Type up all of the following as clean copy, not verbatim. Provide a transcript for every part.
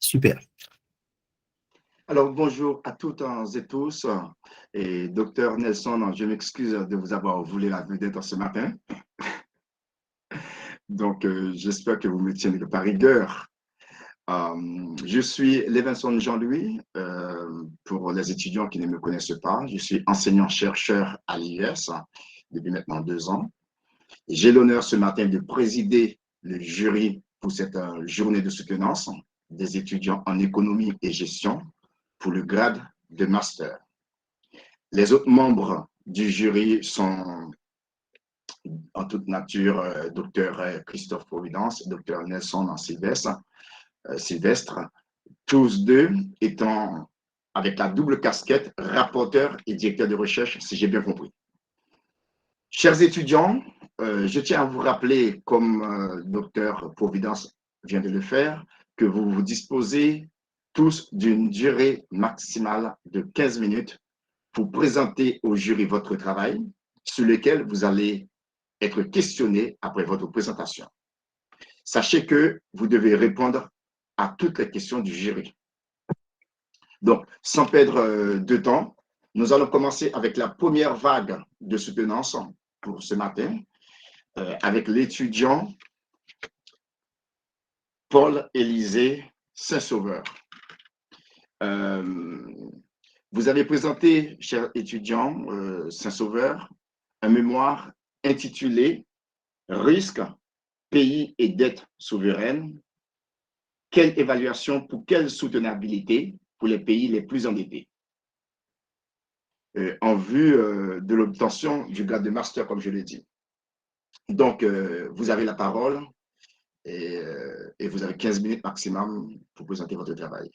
Super. Alors, bonjour à toutes et tous. Et docteur Nelson, je m'excuse de vous avoir volé la vedette ce matin. Donc, j'espère que vous me tiendrez par rigueur. Je suis Levinson Jean-Louis. Pour les étudiants qui ne me connaissent pas, je suis enseignant-chercheur à l'IES depuis maintenant 2 ans. J'ai l'honneur ce matin de présider le jury pour cette journée de soutenance des étudiants en économie et gestion pour le grade de master. Les autres membres du jury sont en toute nature Dr Christophe Providence et Dr Nelson Sylvestre, tous deux étant avec la double casquette rapporteur et directeur de recherche, si j'ai bien compris. Chers étudiants, je tiens à vous rappeler, comme Dr Providence vient de le faire, que vous vous disposez tous d'une durée maximale de 15 minutes pour présenter au jury votre travail, sur lequel vous allez être questionné après votre présentation. Sachez que vous devez répondre à toutes les questions du jury. Donc, sans perdre de temps, nous allons commencer avec la première vague de soutenance pour ce matin, avec l'étudiant Paul-Élisée Saint-Sauveur. Vous avez présenté, chers étudiants Saint-Sauveur, un mémoire intitulé « Risques, pays et dette souveraine. Quelle évaluation pour quelle soutenabilité pour les pays les plus endettés ?» en vue de l'obtention du grade de master, comme je l'ai dit. Donc, vous avez la parole et vous avez 15 minutes maximum pour présenter votre travail.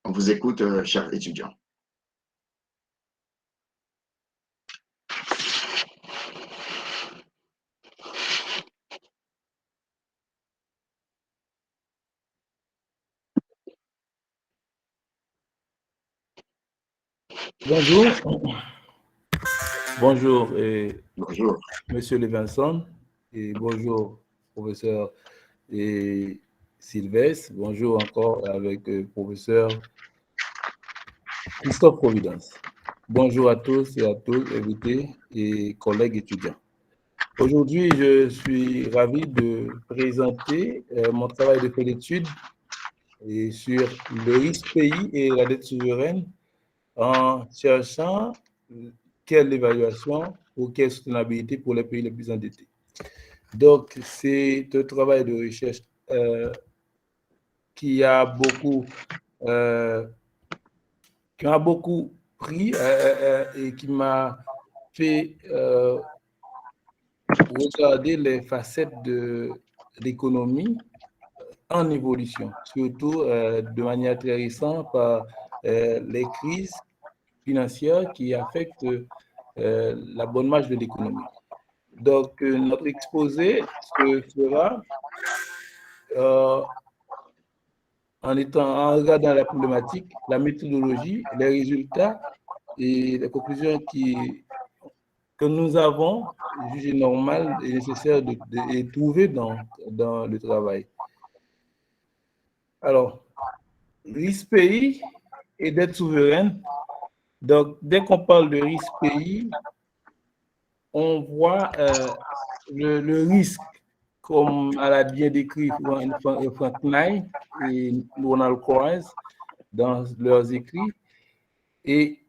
On vous écoute, chers étudiants. Bonjour. Bonjour, Bonjour. Monsieur Levinson, et bonjour, professeur Sylvestre. Bonjour encore avec professeur Christophe Providence. Bonjour à tous et à toutes, invités et collègues étudiants. Aujourd'hui, je suis ravi de présenter mon travail de fin d'études sur le risque pays et la dette souveraine en cherchant quelle évaluation ou quelle soutenabilité pour les pays les plus endettés. Donc, c'est un travail de recherche qui a beaucoup pris et qui m'a fait regarder les facettes de l'économie en évolution, surtout de manière très récente par les crises financières qui affectent la bonne marche de l'économie. Donc, notre exposé se fera en regardant la problématique, la méthodologie, les résultats et les conclusions que nous avons jugé normal et nécessaire de trouver dans le travail. Alors, risque pays et dette souveraine. Donc, dès qu'on parle de risque pays, on voit le risque, comme elle a bien décrit Frank Knight et Ronald Coase dans leurs écrits. Et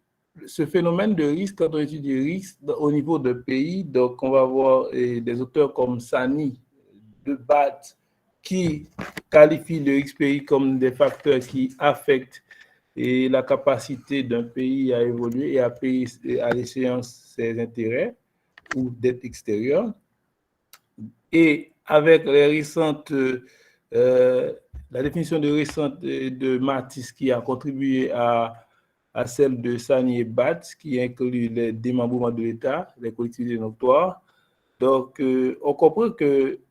ce phénomène de risque, quand on étudie risque au niveau de pays, donc on va voir des auteurs comme Sani, de Bat, qui qualifient le risque pays comme des facteurs qui affectent la capacité d'un pays à évoluer et à payer à l'échéance ses intérêts ou dettes extérieures. Et avec les récentes, la définition de récente de Matisse qui a contribué à celle de Sani et Bat, qui inclut les démembrements de l'État, les collectivités notoires. Donc, on comprend que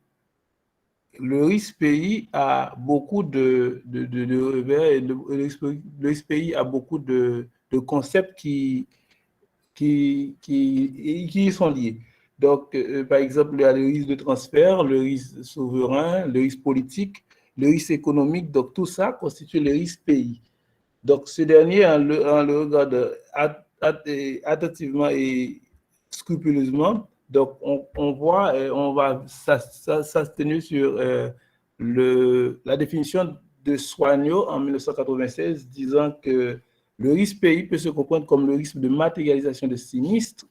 le risque pays a beaucoup de revers et le risque pays a beaucoup de concepts qui y sont liés. Donc, par exemple, il y a le risque de transfert, le risque souverain, le risque politique, le risque économique. Donc, tout ça constitue le risque pays. Donc, ce dernier, on le regarde attentivement et scrupuleusement. Donc, on voit, on va s'abstenir sur la définition de Soignot en 1996, disant que le risque pays peut se comprendre comme le risque de matérialisation de sinistres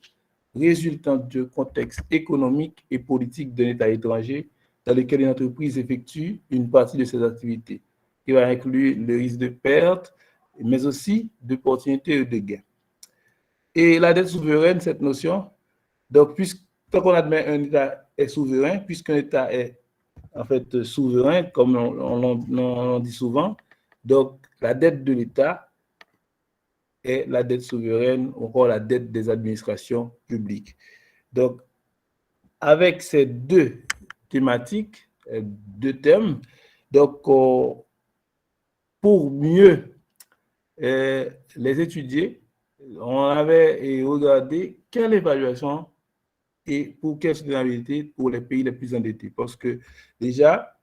résultant du contexte économique et politique d'un État étranger dans lequel une entreprise effectue une partie de ses activités, qui va inclure le risque de perte, mais aussi d'opportunités et de gains. Et la dette souveraine, cette notion, donc, tant qu'on admet un État est souverain, puisqu'un État est en fait souverain, comme on dit souvent, donc la dette de l'État est la dette souveraine, ou encore la dette des administrations publiques. Donc, avec ces deux thématiques, deux thèmes, donc pour mieux les étudier, on avait regardé quelle évaluation et pour quelle soutenabilité pour les pays les plus endettés. Parce que déjà,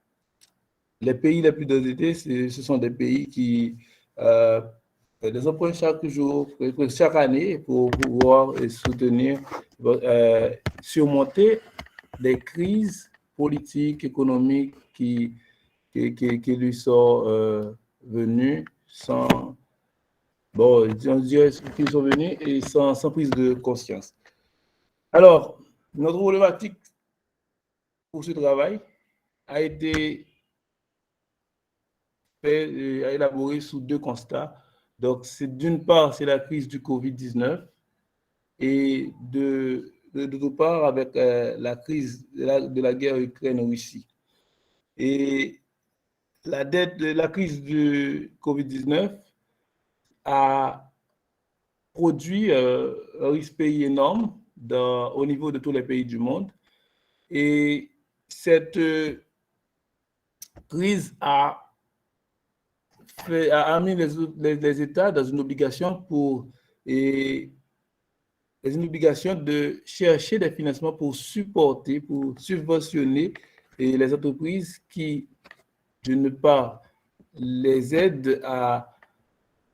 les pays les plus endettés, ce sont des pays qui des emprunts chaque jour, chaque année pour pouvoir soutenir, surmonter les crises politiques, économiques qui lui sont venues sans, bon, on dirait qu'ils sont venus et sans prise de conscience. Alors, notre problématique pour ce travail a été élaborée sous deux constats. Donc, d'une part, c'est la crise du Covid-19 et d'autre part, avec la crise de la guerre Ukraine-Russie. Et la crise du Covid-19 a produit un risque pays énorme au niveau de tous les pays du monde. Et cette crise a mis les États dans une obligation de chercher des financements pour supporter, pour subventionner les entreprises qui, d'une part, les aident à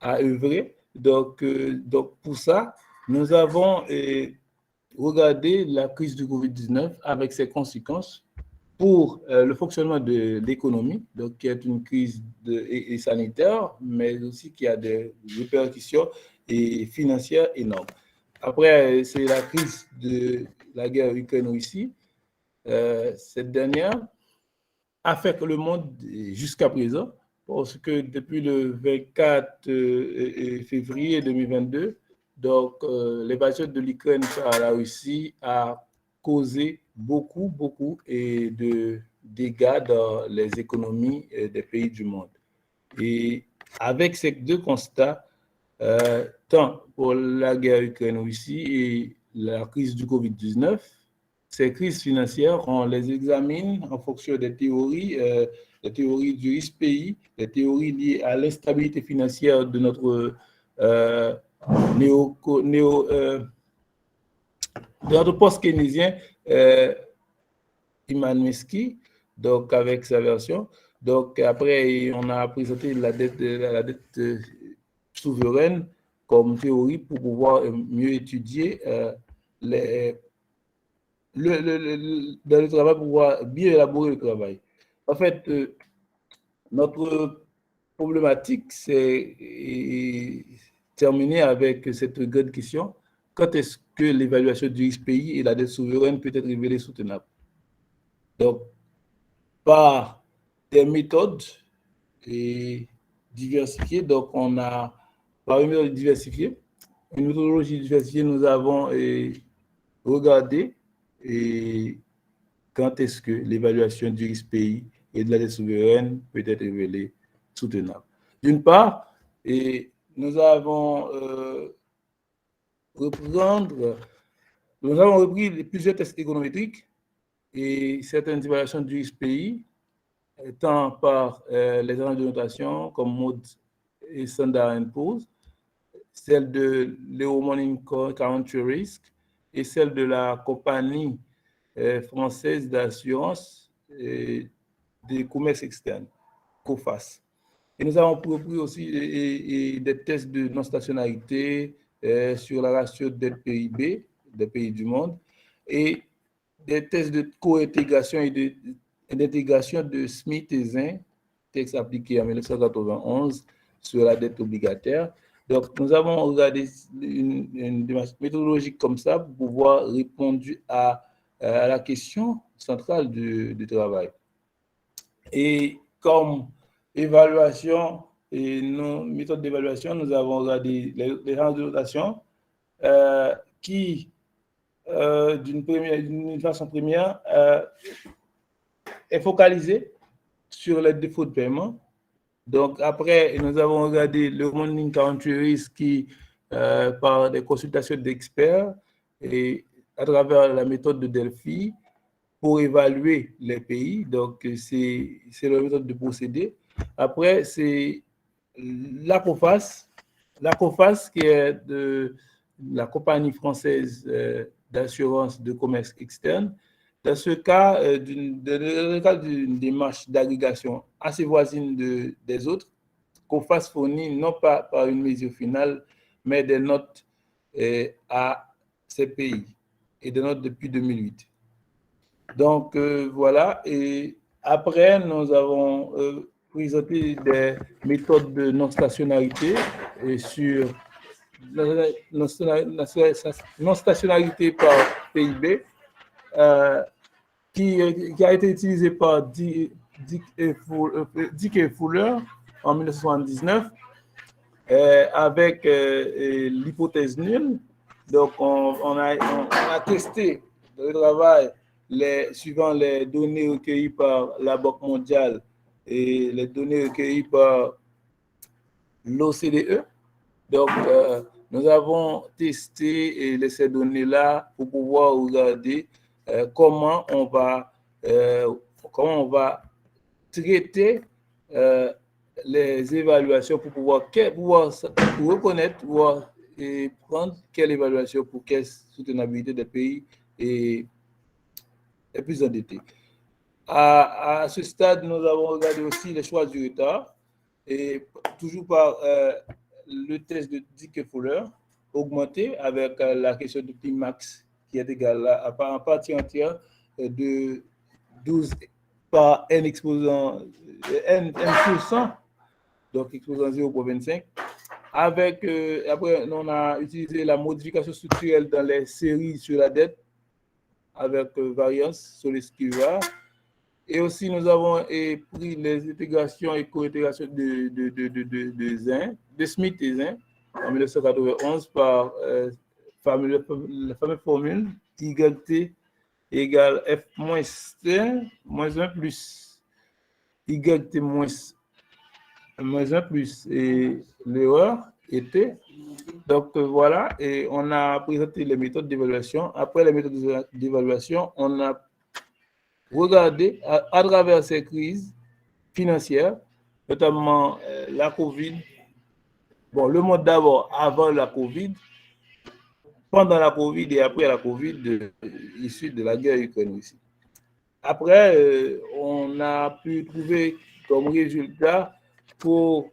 œuvrer. Donc, pour ça, nous avons regardé la crise du Covid-19 avec ses conséquences pour le fonctionnement de l'économie, donc qui est une crise et sanitaire, mais aussi qui a des répercussions financières énormes. Après, c'est la crise de la guerre Ukraine-Russie. Cette dernière affecte le monde jusqu'à présent, parce que depuis le 24 février 2022, donc l'invasion de l'Ukraine par la Russie a causé beaucoup de dégâts dans les économies des pays du monde. Et avec ces deux constats, tant pour la guerre Ukraine-Russie et la crise du Covid-19, ces crises financières, on les examine en fonction des théories du risque pays, les théories liées à l'instabilité financière de notre post-keynésien Imanuelski, donc avec sa version. Donc après, on a présenté la dette souveraine comme théorie pour pouvoir mieux étudier dans le travail, pour pouvoir bien élaborer le travail. En fait, notre problématique, c'est terminer avec cette grande question: quand est-ce que l'évaluation du risque pays et la dette souveraine peut être révélée soutenable? Donc, par des méthodes diversifiées, donc on a, par une méthode diversifiée, une méthodologie diversifiée, nous avons regardé quand est-ce que l'évaluation du risque pays et de la dette souveraine peut être révélée soutenable. D'une part, nous avons repris plusieurs tests économétriques et certaines évaluations du risque pays, tant par les agences de notation comme Moody's et Standard & Poor's, celle de l'Euromonitor Currency Risk et celle de la compagnie française d'assurance et des commerces externes. COFAS. Et nous avons repris aussi des tests de non-stationnalité sur la ratio dette PIB des pays du monde et des tests de co-intégration et d'intégration de Smith et Zinn, texte appliqué en 1991 sur la dette obligataire. Donc, nous avons regardé une démarche méthodologique comme ça pour pouvoir répondre à la question centrale du travail. Et comme évaluation et nos méthodes d'évaluation, nous avons regardé les rangs de notation qui, d'une façon première, est focalisée sur les défauts de paiement. Donc, après, nous avons regardé le Morning Country Risk qui, par des consultations d'experts et à travers la méthode de Delphi, pour évaluer les pays. Donc, c'est la méthode de procédé. Après, c'est la COFAS qui est de la compagnie française d'assurance de commerce externe. Dans ce cas, dans le cadre d'une démarche d'agrégation assez voisine des autres, COFAS fournit non pas par une mesure finale, mais des notes à ces pays et des notes depuis 2008. Donc, voilà. Et après, nous avons présenté des méthodes de non-stationnalité sur non-stationnalité par PIB qui a été utilisée par Dick et Fuller en 1979 avec l'hypothèse nulle. Donc, on a testé le travail suivant les données recueillies par la Banque mondiale et les données recueillies par l'OCDE. Donc, nous avons testé ces données-là pour pouvoir regarder comment on va traiter les évaluations pour pouvoir reconnaître et prendre quelle évaluation pour quelle soutenabilité des pays est plus endetté. À ce stade, nous avons regardé aussi les choix du retard et toujours par le test de Dick et Fuller augmenté avec la question du P-max qui est égale à partie entière de 12 par n exposant n sur 100, donc exposant 0,25. Avec, après, on a utilisé la modification structurelle dans les séries sur la dette avec variance sur les SKIVA. Et aussi, nous avons pris les intégrations et co-intégrations de Smith et Zinn en 1991 par la fameuse formule YT égale F moins 1 moins 1 plus YT moins 1 plus. Et l'erreur était. Donc, voilà, et on a présenté les méthodes d'évaluation. Après les méthodes d'évaluation, on a regardé à travers ces crises financières, notamment la COVID. Bon, le monde d'abord, avant la COVID, pendant la COVID et après la COVID, issue de la guerre ukrainienne. Après, on a pu trouver comme résultat pour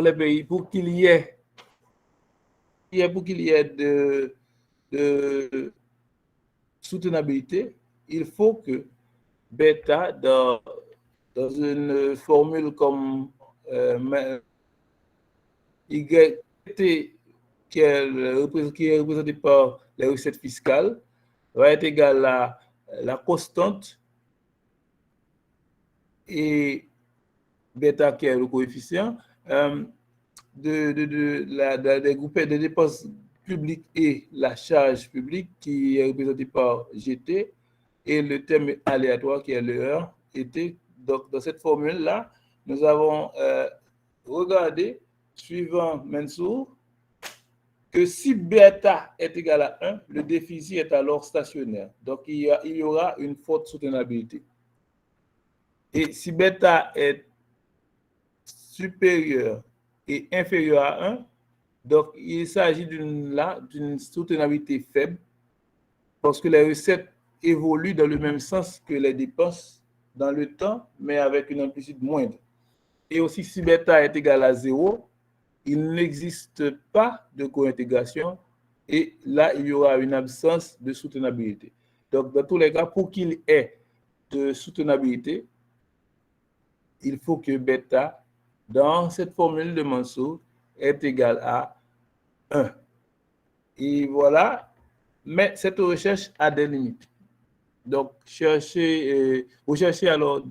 les pays, pour qu'il y ait de soutenabilité, il faut que bêta, dans une formule comme YT, qui est représentée par les recettes fiscales, va être égal à la constante et bêta, qui est le coefficient, des dépenses publiques et la charge publique, qui est représentée par GT, et le terme aléatoire, qui est l'erreur, était. Donc, dans cette formule-là, nous avons regardé, suivant Mansour, que si bêta est égal à 1, le déficit est alors stationnaire. Donc, il y aura une forte soutenabilité. Et si bêta est supérieur et inférieur à 1, donc il s'agit d'une soutenabilité faible parce que les recettes évoluent dans le même sens que les dépenses dans le temps, mais avec une amplitude moindre. Et aussi, si bêta est égal à 0, il n'existe pas de co-intégration et là, il y aura une absence de soutenabilité. Donc, dans tous les cas, pour qu'il y ait de soutenabilité, il faut que bêta, dans cette formule de Mansour, est égal à 1. Et voilà, mais cette recherche a des limites. Donc, rechercher alors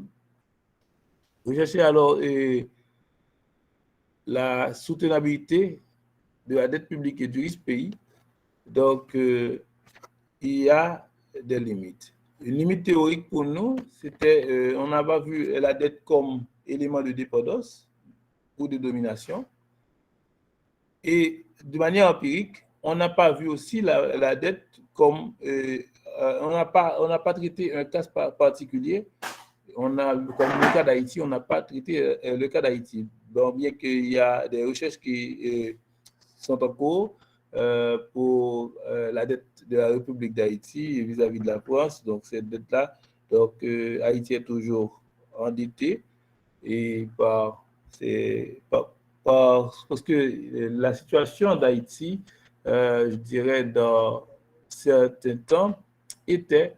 la soutenabilité de la dette publique et du risque pays. Donc, il y a des limites. Une limite théorique pour nous, c'était, on n'a pas vu la dette comme élément de dépendance ou de domination. Et de manière empirique, on n'a pas vu aussi la dette comme, on n'a pas traité un cas particulier. Comme le cas d'Haïti, on n'a pas traité le cas d'Haïti. Bon, bien qu'il y a des recherches qui sont en cours pour la dette de la République d'Haïti vis-à-vis de la France. Donc, cette dette-là, donc Haïti est toujours endetté et parce que la situation d'Haïti, je dirais, dans certains temps, était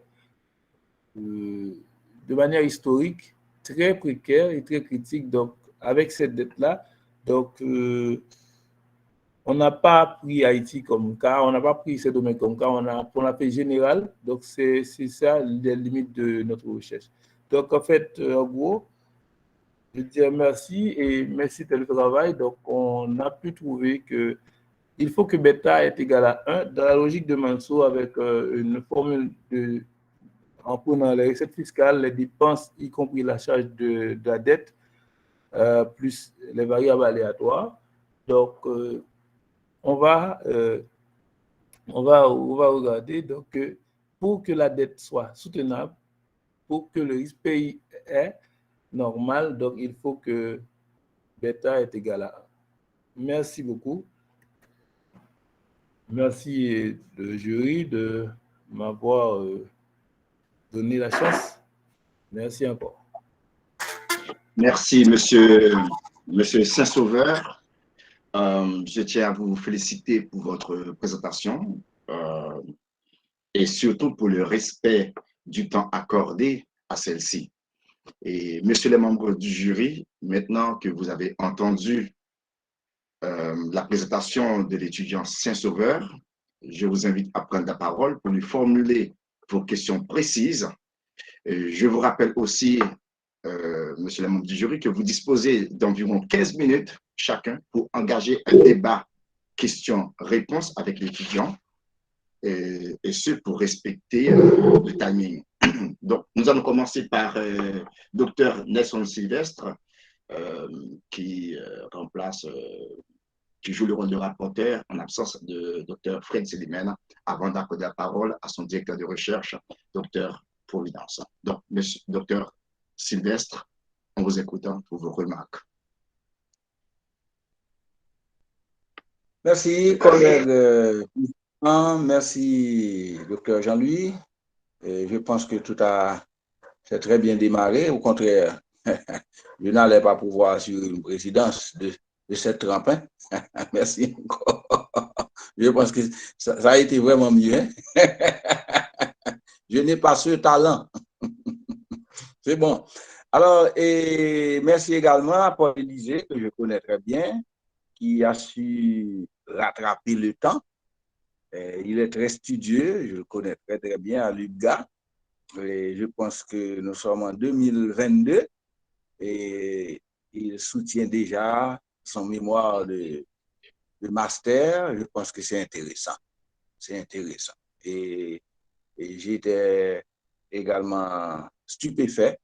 de manière historique très précaire et très critique. Donc, avec cette dette-là, donc, on n'a pas pris Haïti comme cas, on n'a pas pris ces domaines comme cas, on a fait général. Donc, c'est ça les limites de notre recherche. Donc, en fait, en gros, je dis merci et merci de le travail. Donc, on a pu trouver que il faut que bêta est égal à 1 dans la logique de Mansour avec une formule en prenant les recettes fiscales, les dépenses, y compris la charge de la dette, plus les variables aléatoires. Donc, on va regarder donc, pour que la dette soit soutenable, pour que le risque pays est normal, donc il faut que bêta est égal à 1. Merci beaucoup. Merci le jury de m'avoir donné la chance. Merci encore. Merci, monsieur Saint-Sauveur. Je tiens à vous féliciter pour votre présentation et surtout pour le respect du temps accordé à celle-ci. Et messieurs les membres du jury, maintenant que vous avez entendu la présentation de l'étudiant Saint-Sauveur, je vous invite à prendre la parole pour lui formuler vos questions précises. Je vous rappelle aussi, monsieur les membres du jury, que vous disposez d'environ 15 minutes chacun pour engager un débat questions-réponses avec l'étudiant, et ce pour respecter le timing. Donc, nous allons commencer par Dr Nelson Sylvestre, qui remplace, qui joue le rôle de rapporteur en absence de Dr Fred Sélimène, avant d'accorder la parole à son directeur de recherche, Dr Providence. Donc, monsieur Dr Sylvestre, en vous écoutant pour vos remarques. Merci, collègue. Merci, docteur Jean-Louis. Je pense que tout s'est très bien démarré. Au contraire, je n'allais pas pouvoir assurer une présidence de cette trempe. Merci encore. Je pense que ça a été vraiment mieux. Je n'ai pas ce talent. C'est bon. Alors, et merci également à Paul Élisée, que je connais très bien, qui a su rattraper le temps. Il est très studieux, je le connais très très bien à l'UGA. Et je pense que nous sommes en 2022 et il soutient déjà son mémoire de master. Je pense que c'est intéressant. C'est intéressant. Et j'étais également stupéfait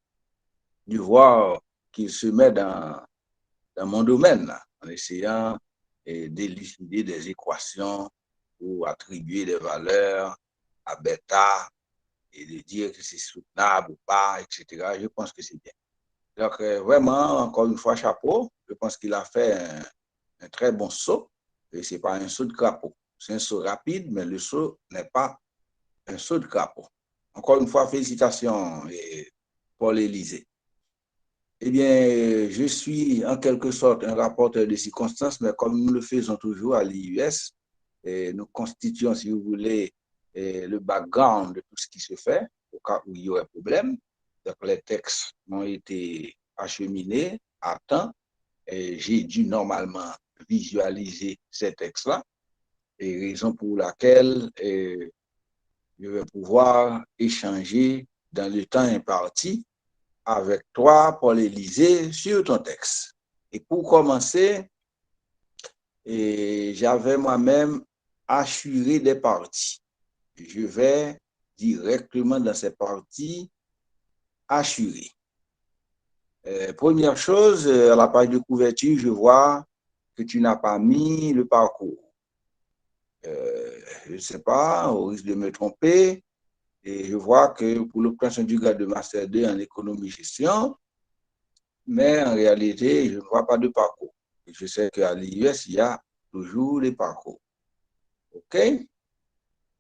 de voir qu'il se met dans mon domaine, en essayant d'élucider des équations pour attribuer des valeurs à bêta et de dire que c'est soutenable ou pas, etc. Je pense que c'est bien. Donc, vraiment, encore une fois, chapeau. Je pense qu'il a fait un très bon saut. Et ce n'est pas un saut de crapaud. C'est un saut rapide, mais le saut n'est pas un saut de crapaud. Encore une fois, félicitations, Paul Élisée. Eh bien, je suis en quelque sorte un rapporteur de circonstances, mais comme nous le faisons toujours à l'IUS, nous constituons, si vous voulez, le background de tout ce qui se fait, au cas où il y aurait problème. Donc, les textes ont été acheminés à temps et j'ai dû normalement visualiser ces textes-là, et raison pour laquelle je vais pouvoir échanger dans le temps imparti avec toi, Paul Élisée, sur ton texte. Et pour commencer, j'avais moi-même assuré des parties. Je vais directement dans ces parties assurer. Première chose, à la page de couverture, je vois que tu n'as pas mis le parcours. Je ne sais pas, au risque de me tromper, et je vois que pour l'obtention du grade de Master 2 en économie-gestion, mais en réalité, je ne vois pas de parcours. Je sais qu'à l'IUS, il y a toujours des parcours. OK?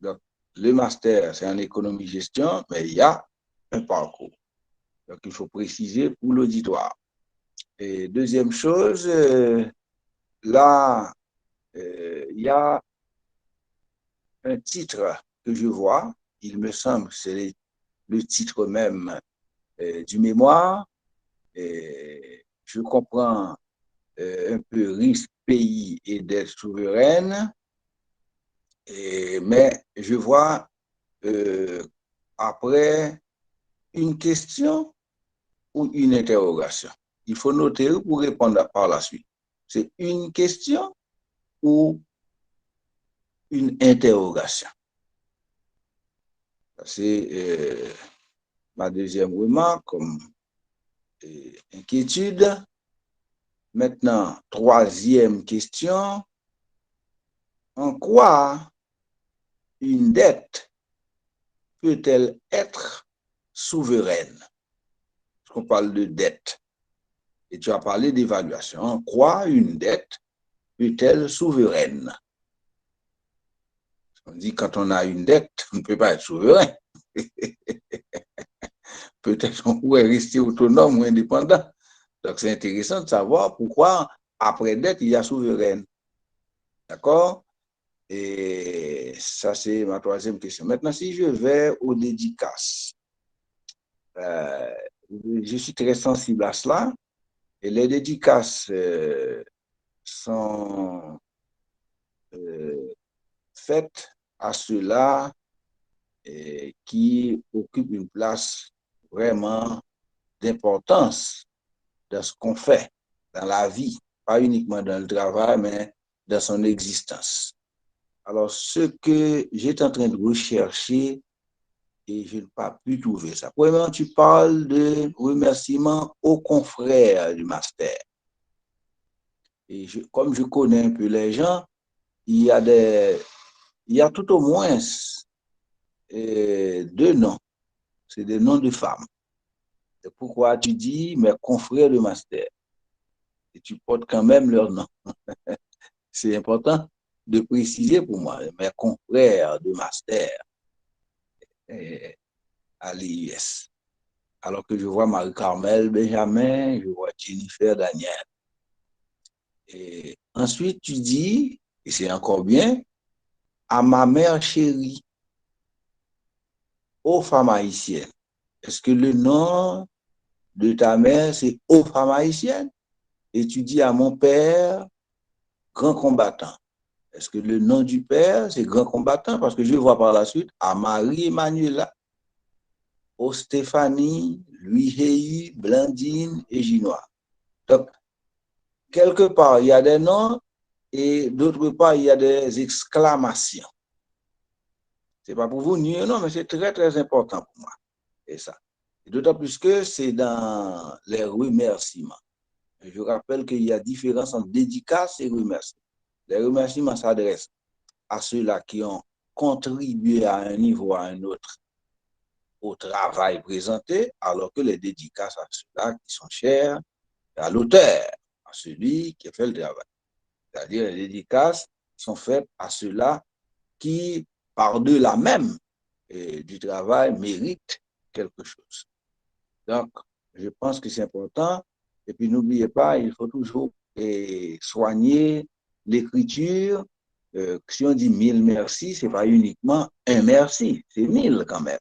Donc, le master, c'est en économie-gestion, mais il y a un parcours. Donc, il faut préciser pour l'auditoire. Et deuxième chose, là, il y a un titre que je vois, il me semble, c'est le titre même du mémoire. Je comprends un peu risque, pays et dette souveraine, mais je vois après une question ou une interrogation. Il faut noter pour répondre par la suite. C'est une question ou une interrogation. C'est ma deuxième remarque comme inquiétude. Maintenant, troisième question. En quoi une dette peut-elle être souveraine? On parle de dette. Et tu as parlé d'évaluation. En quoi une dette peut-elle souveraine? On dit quand on a une dette, on ne peut pas être souverain. Peut-être qu'on pourrait rester autonome ou indépendant. Donc, c'est intéressant de savoir pourquoi, après dette, il y a souveraine. D'accord? Et ça, c'est ma troisième question. Maintenant, si je vais aux dédicaces, je suis très sensible à cela. Et les dédicaces sont faites à ceux-là qui occupent une place vraiment d'importance dans ce qu'on fait dans la vie, pas uniquement dans le travail, mais dans son existence. Alors, ce que j'étais en train de rechercher, et je n'ai pas pu trouver ça. Premièrement, tu parles de remerciements aux confrères du master. Et comme je connais un peu les gens, il y a tout au moins deux noms. C'est des noms de femmes. C'est pourquoi tu dis mes confrères de master. Et tu portes quand même leur nom. C'est important de préciser pour moi, mes confrères de master à l'IUS. Alors que je vois Marie-Carmel Benjamin, je vois Jennifer Daniel. Et ensuite, tu dis, et c'est encore bien, à ma mère chérie, aux femmes haïtiennes. Est-ce que le nom de ta mère, c'est aux femmes haïtiennes? Et tu dis à mon père, grand combattant. Est-ce que le nom du père, c'est grand combattant? Parce que je vois par la suite à Marie-Emmanuela, aux Stéphanie, Louis Héi, Blandine et Ginois. Donc, quelque part, il y a des noms et d'autre part, il y a des exclamations. Ce n'est pas pour vous nier, non, mais c'est très, très important pour moi. Et ça. D'autant plus que c'est dans les remerciements. Je rappelle qu'il y a différence entre dédicace et remerciement. Les remerciements s'adressent à ceux-là qui ont contribué à un niveau ou à un autre au travail présenté, alors que les dédicaces à ceux-là qui sont chers à l'auteur, à celui qui a fait le travail. C'est-à-dire les dédicaces sont faites à ceux-là qui, par-delà même du travail, méritent quelque chose. Donc, je pense que c'est important. Et puis, n'oubliez pas, il faut toujours soigner l'écriture. Si on dit 1000 merci, ce n'est pas uniquement un merci, c'est 1000 quand même.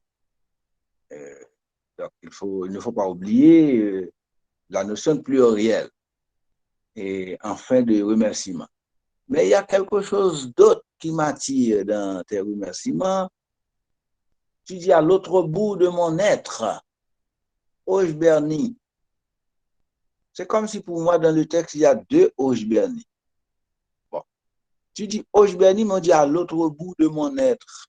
Donc, il ne faut pas oublier la notion de pluriel et en fin de remerciement. Mais il y a quelque chose d'autre qui m'attire dans tes remerciements. Tu dis à l'autre bout de mon être, Oge Berni. C'est comme si pour moi, dans le texte, il y a deux Oge Berni. Bon. Tu dis Oge Berni, mais on dit à l'autre bout de mon être.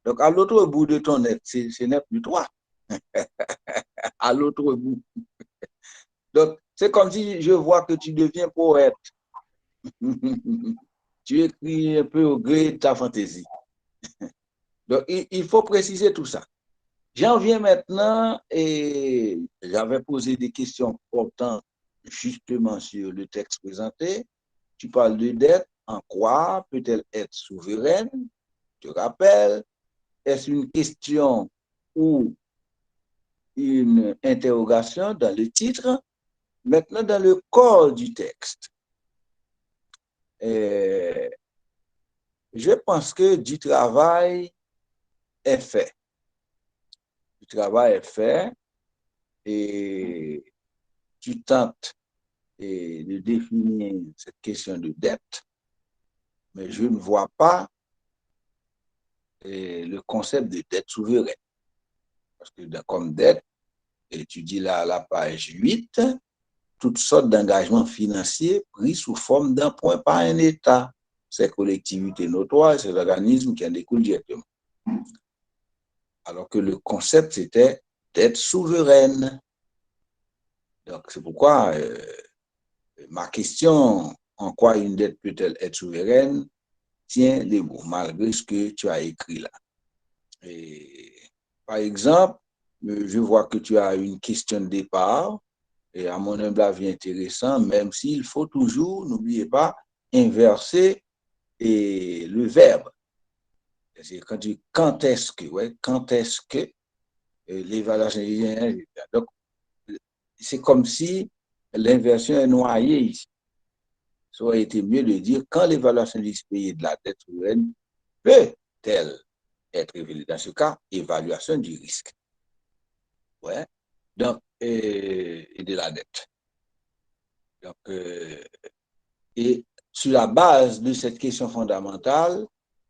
Donc, à l'autre bout de ton être, ce n'est plus toi. À l'autre bout. Donc, c'est comme si je vois que tu deviens poète. Tu écris un peu au gré de ta fantaisie. Donc, il faut préciser tout ça. J'en viens maintenant et j'avais posé des questions portant justement sur le texte présenté. Tu parles de dette. En quoi peut-elle être souveraine? Je te rappelle, est-ce une question ou une interrogation dans le titre? Maintenant, dans le corps du texte, je pense que du travail est fait. Du travail est fait et tu tentes de définir cette question de dette, mais je ne vois pas le concept de dette souveraine. Parce que comme dette, et tu dis là à la page 8, toutes sortes d'engagements financiers pris sous forme d'emprunt par un État, ces collectivités notoires, ces organismes qui en découlent directement. Alors que le concept, c'était dette souveraine. Donc, c'est pourquoi ma question, en quoi une dette peut-elle être souveraine, tient les mots, malgré ce que tu as écrit là. Et, par exemple, je vois que tu as une question de départ, et à mon humble avis intéressant, même s'il faut toujours, n'oubliez pas, inverser le verbe. C'est quand tu dis quand est-ce que, ouais, quand est-ce que l'évaluation, donc c'est comme si l'inversion est noyée ici. Ça aurait été mieux de dire quand l'évaluation du pays de la dette souveraine peut-elle être révélée. Dans ce cas, évaluation du risque. Ouais. Donc, et de la dette. Donc, et sur la base de cette question fondamentale,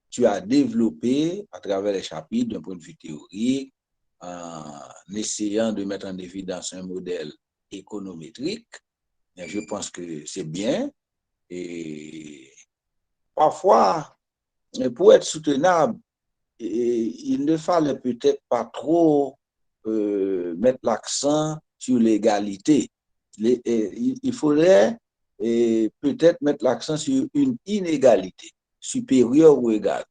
tu as développé à travers les chapitres d'un point de vue théorique, en essayant de mettre en évidence un modèle économétrique. Et je pense que c'est bien. Et parfois, pour être soutenable, il ne fallait peut-être pas trop mettre l'accent sur l'égalité. Il faudrait peut-être mettre l'accent sur une inégalité supérieure ou égale.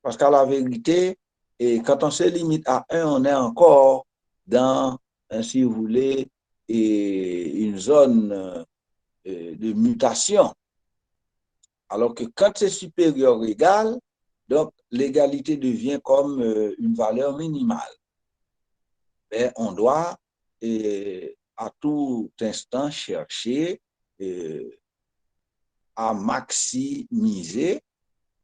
Parce qu'à la vérité, quand on se limite à un, on est encore dans, si vous voulez, une zone de mutation. Alors que quand c'est supérieur ou égal, donc l'égalité devient comme une valeur minimale. Mais on doit à tout instant chercher à maximiser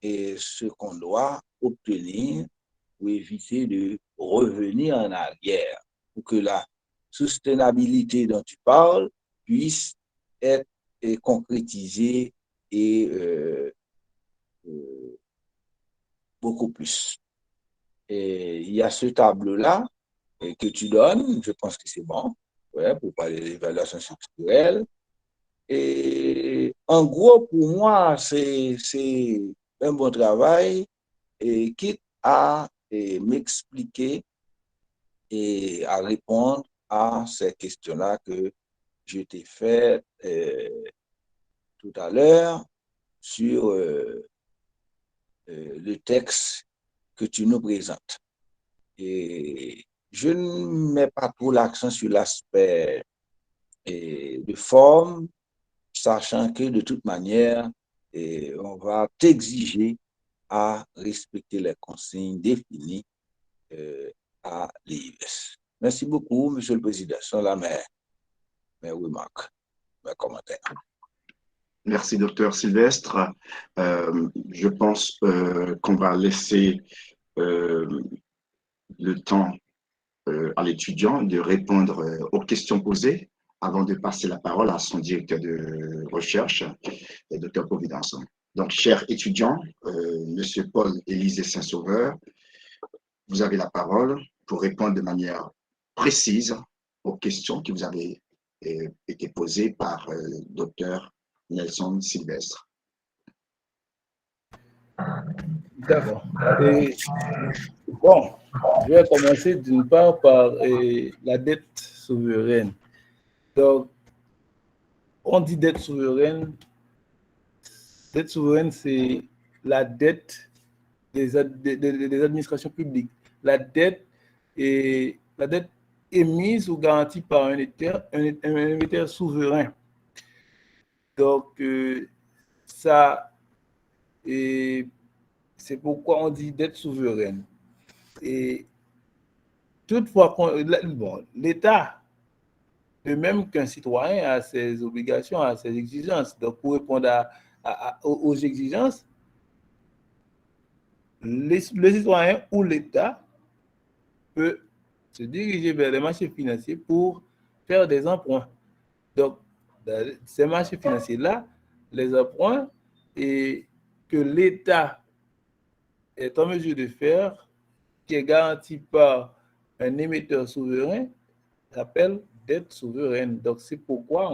ce qu'on doit obtenir pour éviter de revenir en arrière, pour que la soutenabilité dont tu parles puisse être concrétisée et beaucoup plus. Et il y a ce tableau-là que tu donnes, je pense que c'est bon, ouais, pour parler de l'évaluation structurelle. Et en gros, pour moi, c'est un bon travail, et quitte à m'expliquer et à répondre à ces questions-là que je t'ai fait tout à l'heure sur le texte que tu nous présentes. Et je ne mets pas trop l'accent sur l'aspect de forme, sachant que de toute manière, on va t'exiger à respecter les consignes définies à l'IES. Merci beaucoup, Monsieur le Président. Ce sont là mes remarques, mes commentaires. Merci, docteur Sylvestre. Je pense qu'on va laisser le temps à l'étudiant de répondre aux questions posées avant de passer la parole à son directeur de recherche, le docteur Providence. Donc, cher étudiant, Monsieur Paul-Élisée Saint-Sauveur, vous avez la parole pour répondre de manière précise aux questions qui vous avaient été posées par docteur Nelson Sylvestre. D'accord. Bon, je vais commencer d'une part par la dette souveraine. Donc, on dit dette souveraine. Dette souveraine, c'est la dette des administrations publiques. La dette est émise ou garantie par un émetteur souverain. Donc, ça, c'est pourquoi on dit dette souveraine. Et toutefois, bon, l'État, de même qu'un citoyen, a ses obligations, a ses exigences. Donc, pour répondre aux exigences, le citoyen ou l'État peut se diriger vers les marchés financiers pour faire des emprunts. Donc, dans ces marchés financiers-là, les emprunts et que l'État est en mesure de faire, qui est garanti par un émetteur souverain, s'appelle dette souveraine. Donc, c'est pourquoi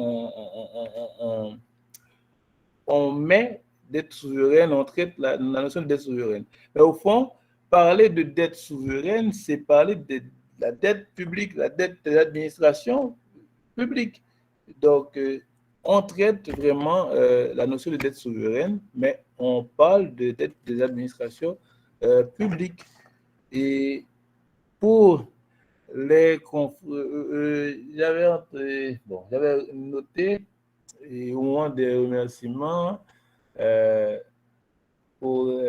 on met dette souveraine, on traite la notion de dette souveraine. Mais au fond, parler de dette souveraine, c'est parler de la dette publique, la dette de l'administration publique. Donc, on traite vraiment la notion de dette souveraine, mais on parle de dette des administrations publiques. Et pour les j'avais noté au moment des remerciements pour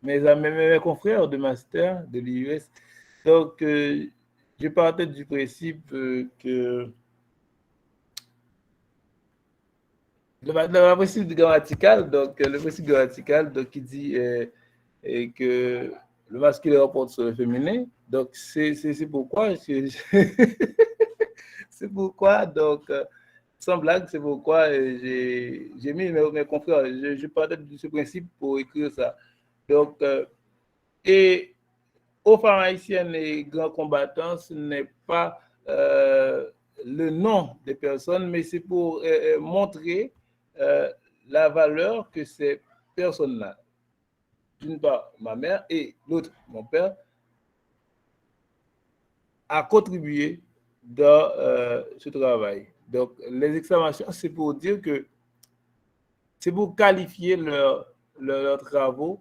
mes confrères de master de l'IUS. Donc, je partais du principe que le principe grammatical, donc le principe grammatical, donc qui dit que le masculin remporte sur le féminin. Donc, c'est pourquoi c'est pourquoi, donc, sans blague, c'est pourquoi j'ai mis mes confrères, je partais de ce principe pour écrire ça. Donc, et aux femmes haïtiennes et grands combattants, ce n'est pas le nom des personnes, mais c'est pour montrer la valeur que ces personnes-là, d'une part ma mère et l'autre mon père, a contribué dans ce travail. Donc, les exclamations, c'est pour dire que c'est pour qualifier leurs travaux,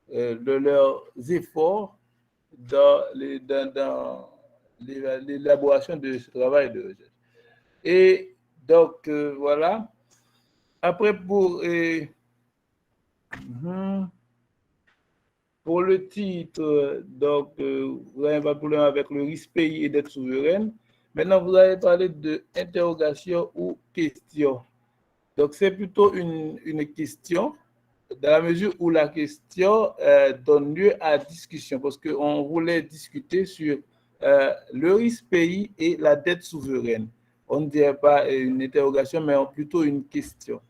de leurs efforts dans l'élaboration de ce travail de recherche. Et donc, voilà. Après, pour le titre, donc, vous n'avez pas de problème avec le risque pays et dette souveraine. Maintenant, vous allez parler d'interrogation ou question. Donc, c'est plutôt une question, dans la mesure où la question donne lieu à discussion, parce qu'on voulait discuter sur le risque pays et la dette souveraine. On ne dirait pas une interrogation, mais plutôt une question,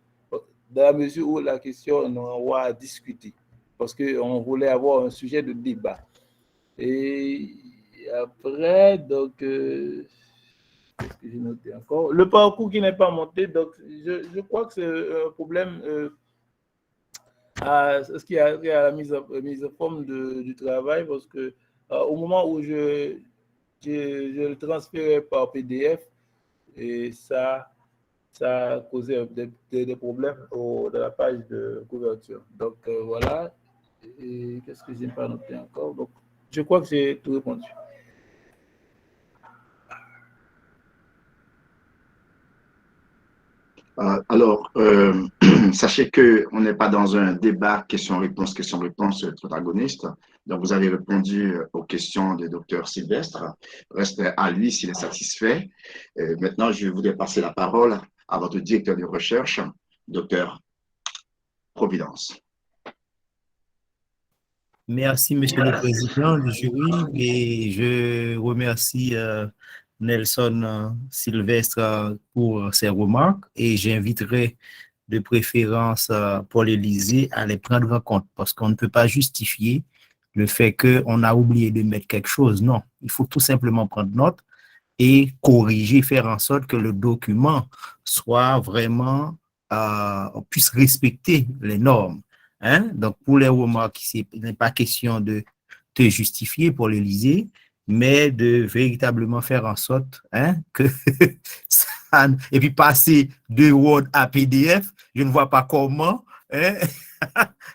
dans la mesure où la question, on va discuter, parce qu'on voulait avoir un sujet de débat. Et après, donc, qu'est-ce que j'ai noté encore? Le parcours qui n'est pas monté, donc je crois que c'est un problème à ce qui a trait à la mise en forme du travail, parce que au moment où je le transférais par PDF, et ça a causé des problèmes dans la page de couverture. Donc voilà. Et qu'est-ce que je n'ai pas noté encore? Donc, je crois que j'ai tout répondu. Alors, sachez qu'on n'est pas dans un débat question-réponse protagoniste. Donc, vous avez répondu aux questions du docteur Sylvestre. Reste à lui s'il est satisfait. Maintenant, je voudrais passer la parole à votre directeur de recherche, docteur Providence. Merci, Monsieur le Président du jury, et je remercie Nelson Sylvestre pour ses remarques, et j'inviterai de préférence Paul Élysée à les prendre en compte, parce qu'on ne peut pas justifier le fait qu'on a oublié de mettre quelque chose. Non, il faut tout simplement prendre note et corriger, faire en sorte que le document soit vraiment, puisse respecter les normes. Hein? Donc, pour les remarques, il n'est pas question de te justifier pour l'Élysée, mais de véritablement faire en sorte que ça, et puis passer de Word à PDF, je ne vois pas comment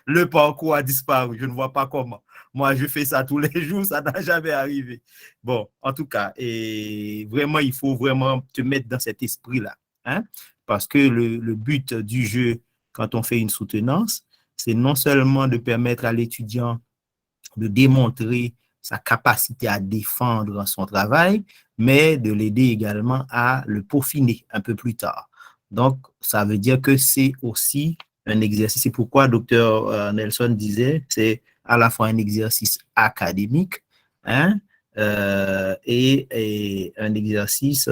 le parcours a disparu, je ne vois pas comment. Moi, je fais ça tous les jours, ça n'a jamais arrivé. Bon, en tout cas, et vraiment, il faut vraiment te mettre dans cet esprit-là. Hein? Parce que le but du jeu, quand on fait une soutenance, c'est non seulement de permettre à l'étudiant de démontrer sa capacité à défendre son travail, mais de l'aider également à le peaufiner un peu plus tard. Donc, ça veut dire que c'est aussi un exercice. C'est pourquoi Dr Nelson disait, c'est à la fois un exercice académique et un exercice,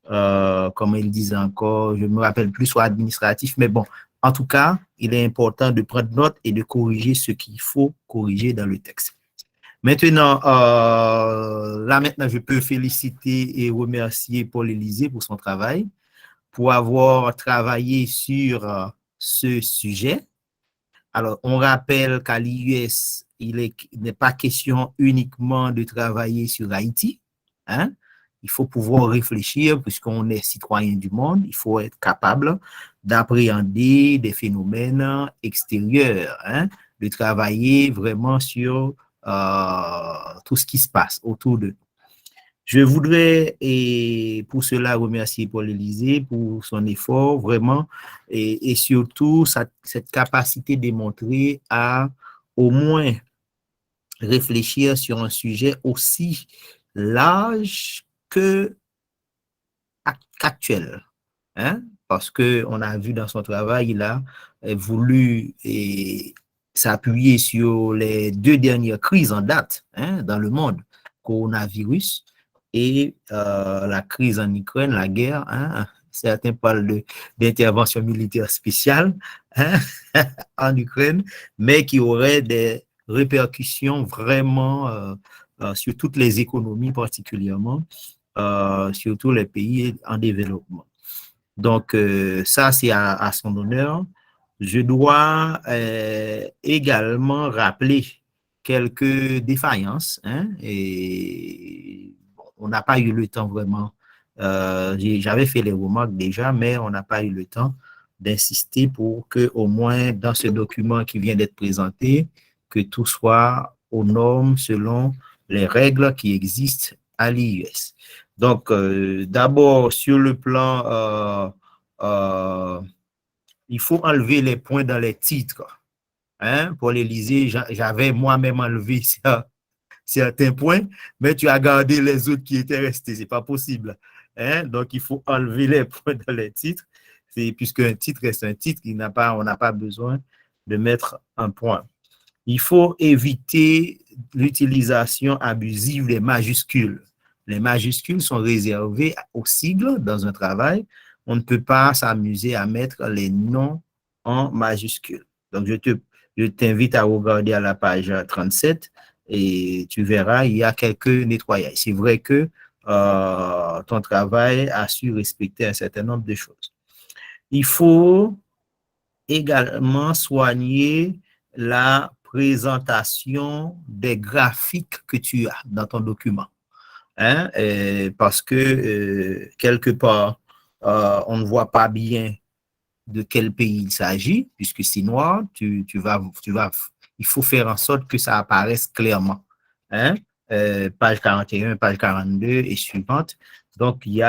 comme il disait encore, je ne me rappelle plus, soit administratif, mais bon, en tout cas, il est important de prendre note et de corriger ce qu'il faut corriger dans le texte. Maintenant, là maintenant, je peux féliciter et remercier Paul Élysée pour son travail, pour avoir travaillé sur ce sujet. Alors, on rappelle qu'à l'IUS, il n'est pas question uniquement de travailler sur Haïti. Hein? Il faut pouvoir réfléchir, puisqu'on est citoyen du monde, il faut être capable d'appréhender des phénomènes extérieurs, de travailler vraiment sur tout ce qui se passe autour de nous. Je voudrais, et pour cela, remercier Paul Élysée pour son effort, vraiment, et surtout cette capacité démontrée à au moins réfléchir sur un sujet aussi large qu'actuel. Hein? Parce qu'on a vu dans son travail, il a voulu s'appuyer sur les 2 dernières crises en date dans le monde, coronavirus et la crise en Ukraine, la guerre. Certains parlent d'intervention militaire spéciale en Ukraine, mais qui aurait des répercussions vraiment sur toutes les économies particulièrement, surtout les pays en développement. Donc, ça, c'est à son honneur. Je dois également rappeler quelques défaillances. Et bon, on n'a pas eu le temps vraiment. J'avais fait les remarques déjà, mais on n'a pas eu le temps d'insister pour que, au moins dans ce document qui vient d'être présenté, que tout soit aux normes selon les règles qui existent à l'IUS. Donc, d'abord, sur le plan, il faut enlever les points dans les titres. Pour l'Élysée, j'avais moi-même enlevé certains points, mais tu as gardé les autres qui étaient restés. Ce n'est pas possible. Donc, il faut enlever les points dans les titres, puisqu'un titre reste un titre, on n'a pas besoin de mettre un point. Il faut éviter l'utilisation abusive des majuscules. Les majuscules sont réservées aux sigles dans un travail. On ne peut pas s'amuser à mettre les noms en majuscules. Donc, je t'invite à regarder à la page 37 et tu verras, il y a quelques nettoyages. C'est vrai que ton travail a su respecter un certain nombre de choses. Il faut également soigner la présentation des graphiques que tu as dans ton document. Parce que quelque part, on ne voit pas bien de quel pays il s'agit, puisque c'est noir, il faut faire en sorte que ça apparaisse clairement. page 41, page 42 et suivante. Donc, il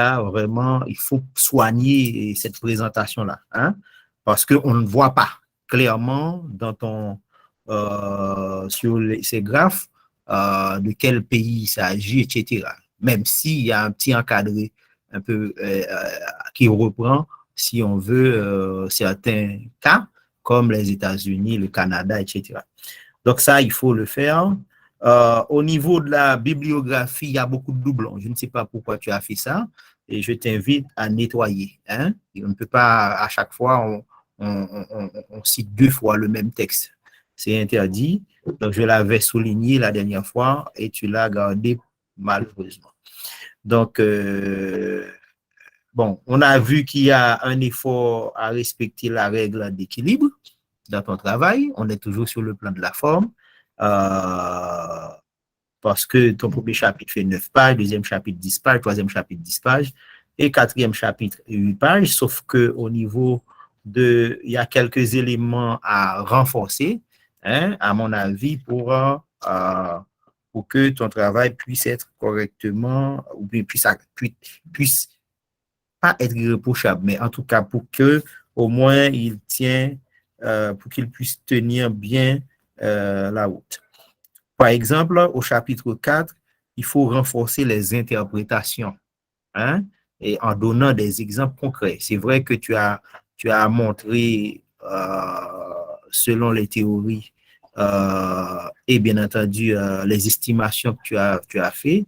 faut soigner cette présentation-là, hein, parce qu'on ne voit pas clairement sur ces graphes de quel pays il s'agit, etc. Même s'il y a un petit encadré un peu qui reprend, si on veut, certains cas, comme les États-Unis, le Canada, etc. Donc ça, il faut le faire. Au niveau de la bibliographie, il y a beaucoup de doublons. Je ne sais pas pourquoi tu as fait ça et je t'invite à nettoyer. Hein? Et on ne peut pas, à chaque fois, on cite 2 fois le même texte. C'est interdit. Donc, je l'avais souligné la dernière fois et tu l'as gardé malheureusement. Donc, bon, on a vu qu'il y a un effort à respecter la règle d'équilibre dans ton travail. On est toujours sur le plan de la forme. Parce que ton premier chapitre fait 9 pages, deuxième chapitre 10 pages, troisième chapitre 10 pages et quatrième chapitre 8 pages, sauf qu'au niveau il y a quelques éléments à renforcer, hein, à mon avis, pour que ton travail puisse être correctement, ou puisse pas être irréprochable, mais en tout cas pour que au moins pour qu'il puisse tenir bien la route. Par exemple, au chapitre 4, il faut renforcer les interprétations, hein, et en donnant des exemples concrets. C'est vrai que tu as montré, selon les théories et bien entendu les estimations que tu as fait,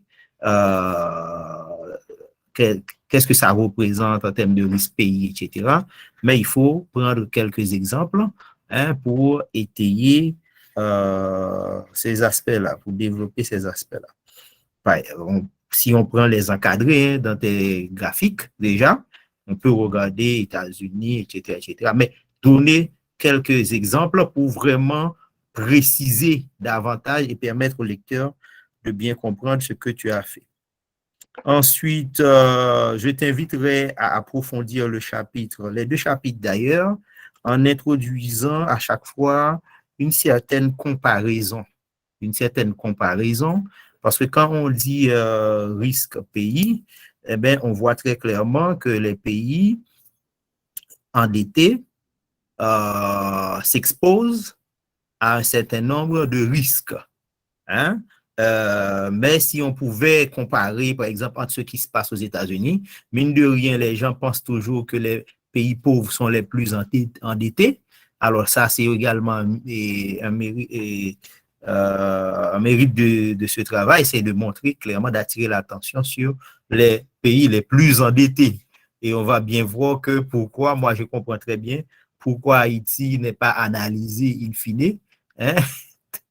qu'est-ce que ça représente en termes de risque pays, etc. Mais il faut prendre quelques exemples, hein, pour étayer ces aspects-là, pour développer ces aspects-là. Si on prend les encadrés, hein, dans tes graphiques, déjà, on peut regarder États-Unis, etc., etc. Mais donner quelques exemples pour vraiment préciser davantage et permettre au lecteur de bien comprendre ce que tu as fait. Ensuite, je t'inviterai à approfondir les 2 chapitres d'ailleurs, en introduisant à chaque fois une certaine comparaison, parce que quand on dit risque pays, eh bien, on voit très clairement que les pays endettés s'exposent à un certain nombre de risques, hein? Mais si on pouvait comparer, par exemple, entre ce qui se passe aux États-Unis, mine de rien, les gens pensent toujours que les pays pauvres sont les plus endettés. Alors ça, c'est également un mérite de ce travail, c'est de montrer clairement, d'attirer l'attention sur les pays les plus endettés. Et on va bien voir que pourquoi, moi je comprends très bien, pourquoi Haïti n'est pas analysé in fine, hein,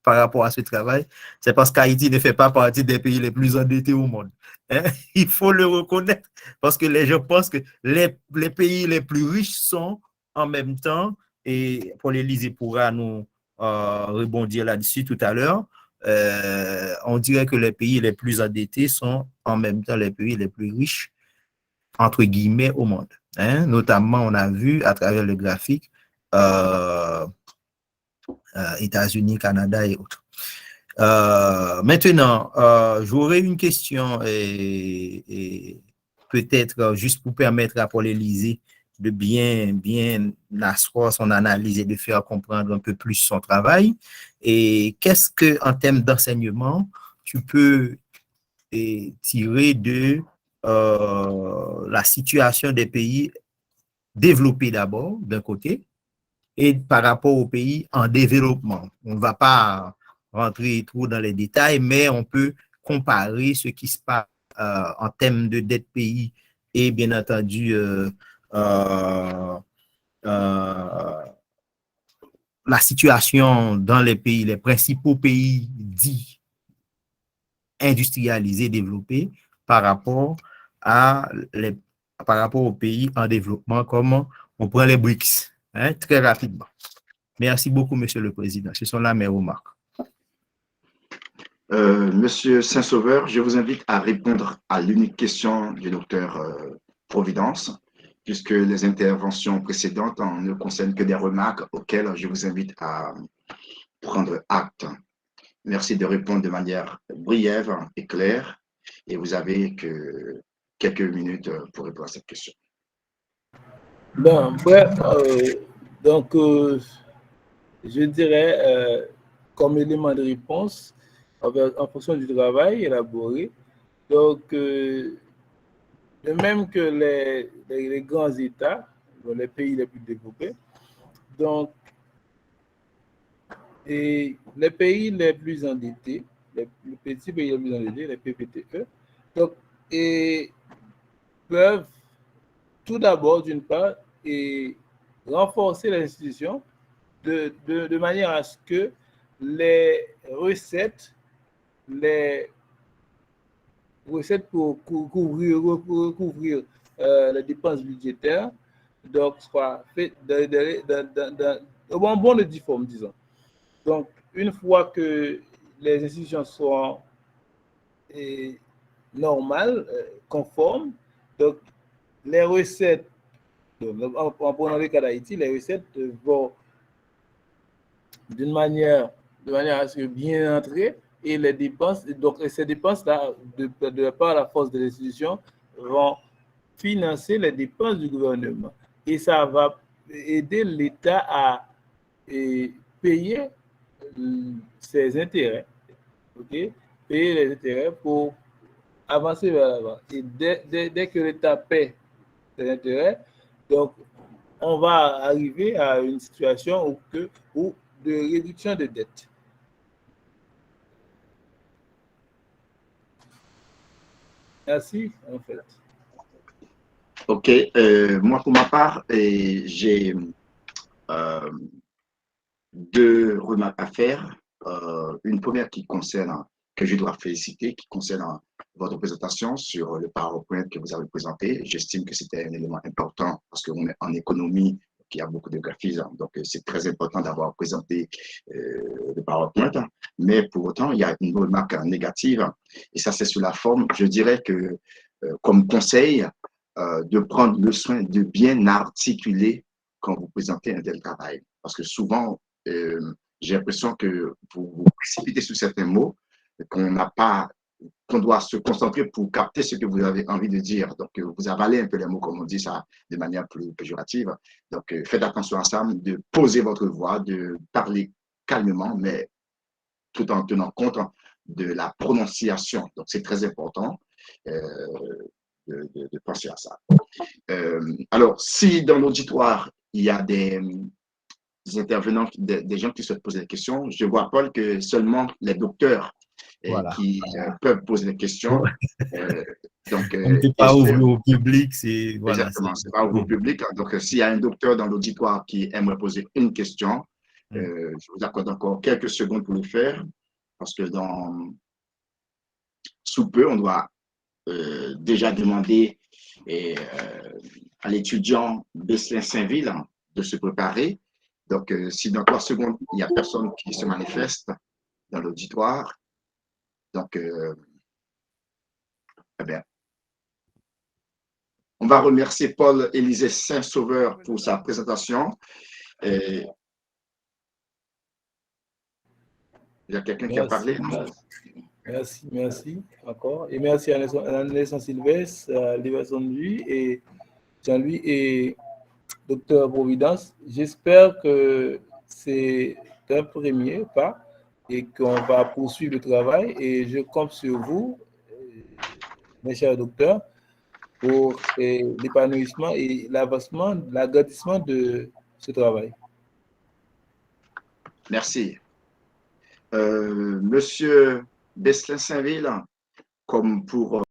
par rapport à ce travail, c'est parce qu'Haïti ne fait pas partie des pays les plus endettés au monde. Hein? Il faut le reconnaître, parce que les gens pensent que les pays les plus riches sont en même temps, et Paul Élysée pourra nous rebondir là-dessus tout à l'heure, on dirait que les pays les plus endettés sont en même temps les pays les plus riches, entre guillemets, au monde. Hein? Notamment, on a vu à travers le graphique États-Unis, Canada et autres. Maintenant, j'aurais une question et peut-être juste pour permettre à Paul Élysée de bien asseoir son analyse et de faire comprendre un peu plus son travail. Et qu'est-ce que, en termes d'enseignement, tu peux tirer de la situation des pays développés d'abord, d'un côté, et par rapport aux pays en développement. On ne va pas rentrer trop dans les détails, mais on peut comparer ce qui se passe en termes de dette pays et bien entendu la situation dans les pays, les principaux pays dits industrialisés, développés, par rapport aux pays en développement, comme on prend les BRICS, hein, très rapidement. Merci beaucoup, Monsieur le Président. Ce sont là mes remarques. Monsieur Saint-Sauveur, je vous invite à répondre à l'unique question du docteur Providence, puisque les interventions précédentes ne concernent que des remarques auxquelles je vous invite à prendre acte. Merci de répondre de manière brève et claire. Et vous avez que quelques minutes pour répondre à cette question. Ben, ouais, donc, je dirais, comme élément de réponse, en fonction du travail élaboré, donc, de même que les grands États, les pays les plus développés, donc, et les pays les plus endettés, les petits pays les plus endettés, les PPTE, donc, et peuvent tout d'abord, d'une part, et renforcer les institutions de manière à ce que les recettes pour couvrir les dépenses budgétaires donc soient faites au bon de 10 formes, disons. Donc, une fois que les institutions sont normales, conformes, donc les recettes, en prenant le cas d'Haïti, les recettes vont de manière à ce que bien entrer et les dépenses, donc ces dépenses-là, de par la force de l'institution, vont financer les dépenses du gouvernement. Et ça va aider l'État à payer ses intérêts, okay? Payer les intérêts pour avancer vers l'avant. Et dès que l'État paie ses intérêts, donc on va arriver à une situation où de réduction de dette. Merci, en fait. OK. Moi, pour ma part, j'ai deux remarques à faire. Une première que je dois féliciter, qui concerne votre présentation sur le PowerPoint que vous avez présenté. J'estime que c'était un élément important parce qu'on est en économie, il y a beaucoup de graphismes, donc c'est très important d'avoir présenté le PowerPoint. Mais pour autant, il y a une remarque négative, et ça c'est sur la forme. Je dirais que comme conseil, de prendre le soin de bien articuler quand vous présentez un tel travail. Parce que souvent, j'ai l'impression que vous vous précipitez sur certains mots, qu'on doit se concentrer pour capter ce que vous avez envie de dire. Donc, vous avalez un peu les mots, comme on dit ça, de manière plus péjorative. Donc, faites attention à ça, de poser votre voix, de parler calmement, mais tout en tenant compte de la prononciation. Donc, c'est très important de penser à ça. Alors, si dans l'auditoire, il y a des intervenants, des gens qui souhaitent poser des questions, je vois, Paul, que seulement les docteurs Voilà. qui peuvent poser des questions. Donc, on ne peut pas ouvrir au public, c'est voilà. Exactement, c'est pas ouvert au public. Donc, s'il y a un docteur dans l'auditoire qui aimerait poser une question, je vous accorde encore quelques secondes pour le faire, parce que sous peu, on doit déjà demander à l'étudiant Besselin Saint-Ville de se préparer. Donc, si dans 3 secondes, il n'y a personne qui se manifeste dans l'auditoire, donc, eh bien, on va remercier Paul-Élisée Saint-Sauveur pour sa présentation. Il y a quelqu'un qui a parlé? Merci encore. Et merci à Nelson Sylvestre, à Liverson Lui et Jean-Louis et Docteur Providence. J'espère que c'est un premier pas et qu'on va poursuivre le travail. Et je compte sur vous, mes chers docteurs, pour l'épanouissement et l'avancement, l'agrandissement de ce travail. Merci. Monsieur Besselin Saint-Ville, comme pour